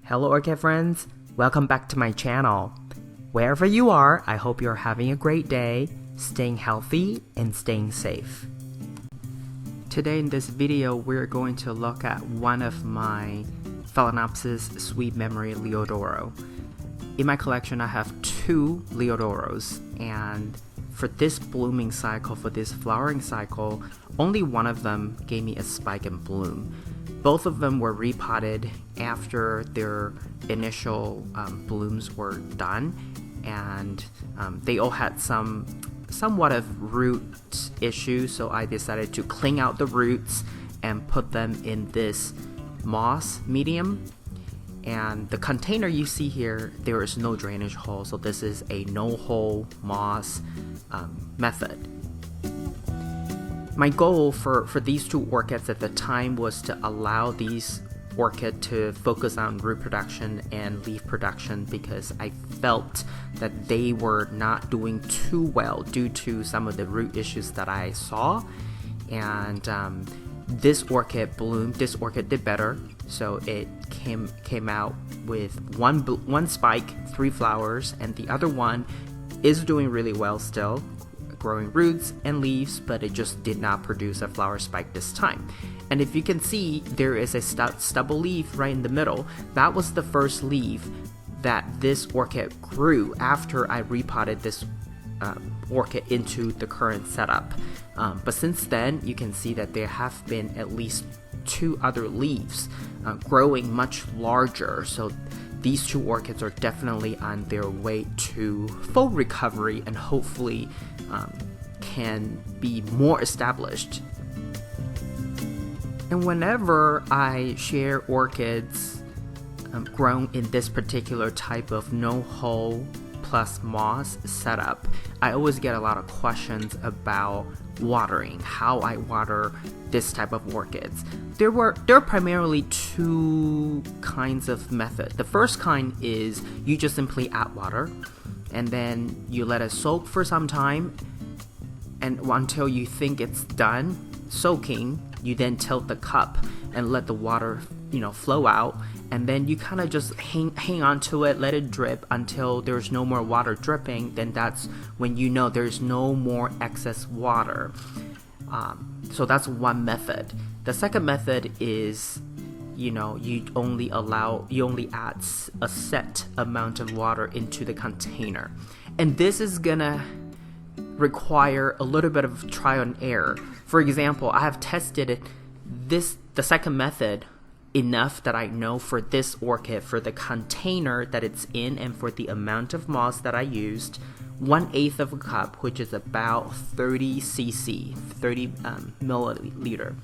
Hello Orchid friends, welcome back to my channel. Wherever you are, I hope you're having a great day, staying healthy and staying safe. Today in this video, we're going to look at one of my Phalaenopsis Sweet Memory Liodoro. In my collection, I have two Liodoros, and for this blooming cycle, for this flowering cycle, only one of them gave me a spike in bloom. Both of them were repotted after their initial blooms were done, and they all had somewhat of root issues, so I decided to clean out the roots and put them in this moss medium. And the container you see here, there is no drainage hole, so this is a no-hole moss method. My goal for these two orchids at the time was to allow these orchids to focus on root production and leaf production, because I felt that they were not doing too well due to some of the root issues that I saw. And this orchid bloomed. This orchid did better, so it came out with one spike, 3 flowers, and the other one is doing really well still, growing roots and leaves, but it just did not produce a flower spike this time. And if you can see, there is a stubble leaf right in the middle. That was the first leaf that this orchid grew after I repotted this orchid into the current setup. But since then, you can see that there have been at least 2 other leaves growing much larger. So these two orchids are definitely on their way to full recovery and hopefully can be more established. And whenever I share orchids grown in this particular type of no-hole plus moss setup, I always get a lot of questions about watering, how I water this type of orchids. There are primarily 2 kinds of method. The first kind is you just simply add water and then you let it soak for some time, and until you think it's done soaking, you then tilt the cup and let the water flow out, and then you kind of just hang on to it, let it drip until there's no more water dripping. Then that's when you know there's no more excess water. So that's one method. The second method is you only add a set amount of water into the container, and this is gonna require a little bit of trial and error. For example, I have tested the second method enough that I know for this orchid, for the container that it's in and for the amount of moss that I used, 1/8 of a cup, which is about 30 cc, 30 milliliter.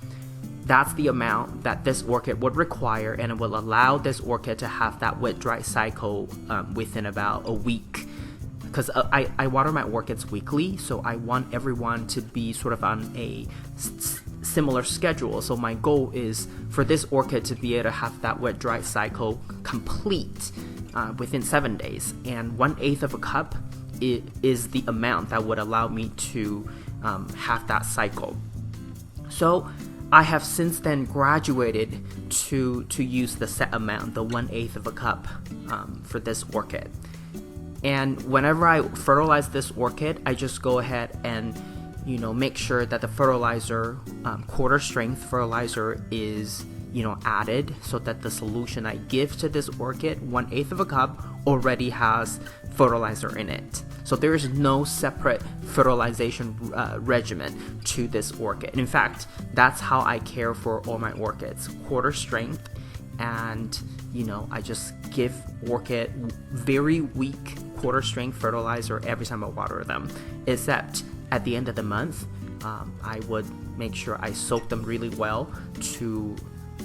That's the amount that this orchid would require, and it will allow this orchid to have that wet-dry cycle within about a week. Because I water my orchids weekly, so I want everyone to be sort of on a similar schedule. So my goal is for this orchid to be able to have that wet-dry cycle complete within 7 days, and 1/8 of a cup is the amount that would allow me to have that cycle. So I have since then graduated to use the set amount, the 1/8 of a cup for this orchid. And whenever I fertilize this orchid, I just go ahead and make sure that the fertilizer, quarter strength fertilizer, is added, so that the solution I give to this orchid, 1/8 of a cup, already has fertilizer in it. So there is no separate fertilization regimen to this orchid. In fact, that's how I care for all my orchids, quarter strength, and I just give orchid very weak quarter strength fertilizer every time I water them, except at the end of the month, I would make sure I soak them really well to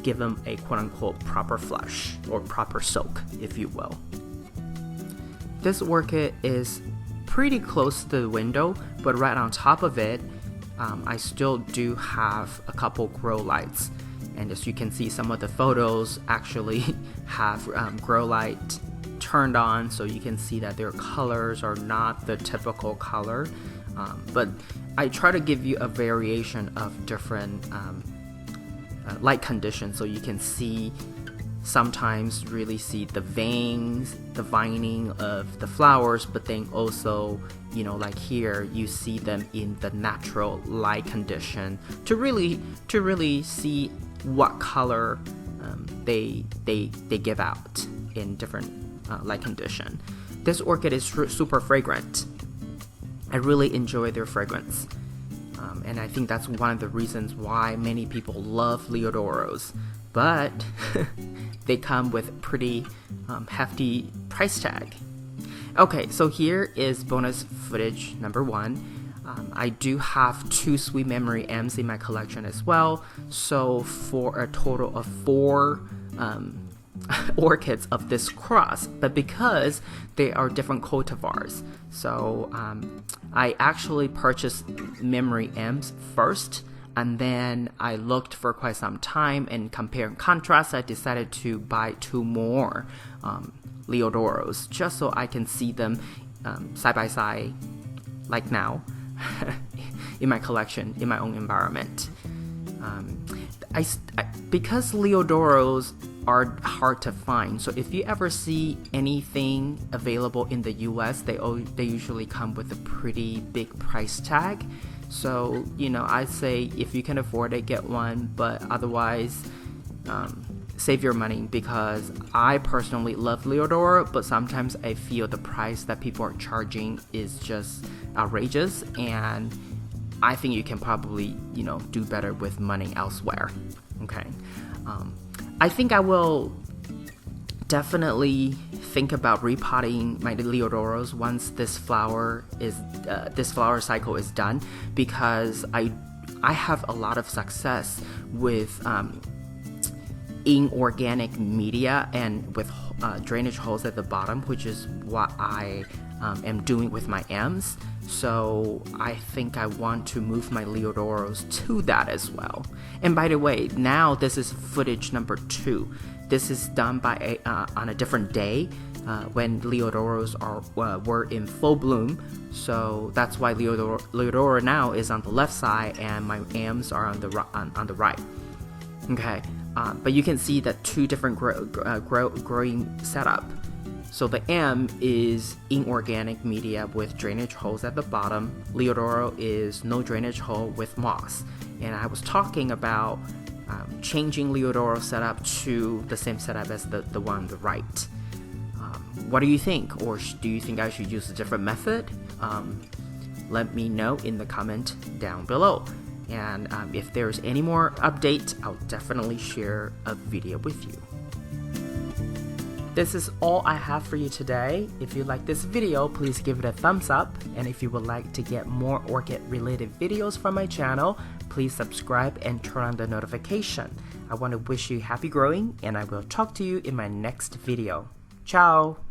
give them a quote-unquote proper flush, or proper soak, if you will. This orchid is pretty close to the window, but right on top of it, I still do have a couple grow lights. And as you can see, some of the photos actually have grow light turned on, so you can see that their colors are not the typical color. But I try to give you a variation of different light conditions, so you can see sometimes really see the veins, the vining of the flowers, but then also, you know, like here, you see them in the natural light condition to really see what color they give out in different light condition. This orchid is super fragrant. I really enjoy their fragrance. And I think that's one of the reasons why many people love Liodoros. But they come with pretty hefty price tag. Okay, so here is bonus footage number 1. I do have 2 Sweet Memory M's in my collection as well. So for a total of 4 orchids of this cross, but because they are different cultivars, so I actually purchased Memory M's first, and then I looked for quite some time and compare and contrast. I decided to buy 2 more Liodoros just so I can see them side by side like now in my collection, in my own environment. Because Liodoros are hard to find, so if you ever see anything available in the US, they usually come with a pretty big price tag. So, you know, I'd say if you can afford it, get one, but otherwise save your money, because I personally love Liodoro, but sometimes I feel the price that people are charging is just outrageous, and I think you can probably, you know, do better with money elsewhere. Okay, I think I will definitely think about repotting my Liodoros once this flower cycle is done, because I have a lot of success with inorganic media and with drainage holes at the bottom, which is what I am doing with my M's. So I think I want to move my Liodoros to that as well. And by the way, now this is footage number 2. This is done by on a different day when Liodoros were in full bloom. So that's why Liodoro now is on the left side and my M's are on the right. Okay, but you can see that 2 different growing setup. So the M is inorganic media with drainage holes at the bottom. Liodoro is no drainage hole with moss. And I was talking about changing Liodoro setup to the same setup as the one on the right. What do you think? Or do you think I should use a different method? Let me know in the comment down below. And if there's any more updates, I'll definitely share a video with you. This is all I have for you today. If you like this video, please give it a thumbs up. And if you would like to get more orchid related videos from my channel, please subscribe and turn on the notification. I want to wish you happy growing, and I will talk to you in my next video. Ciao!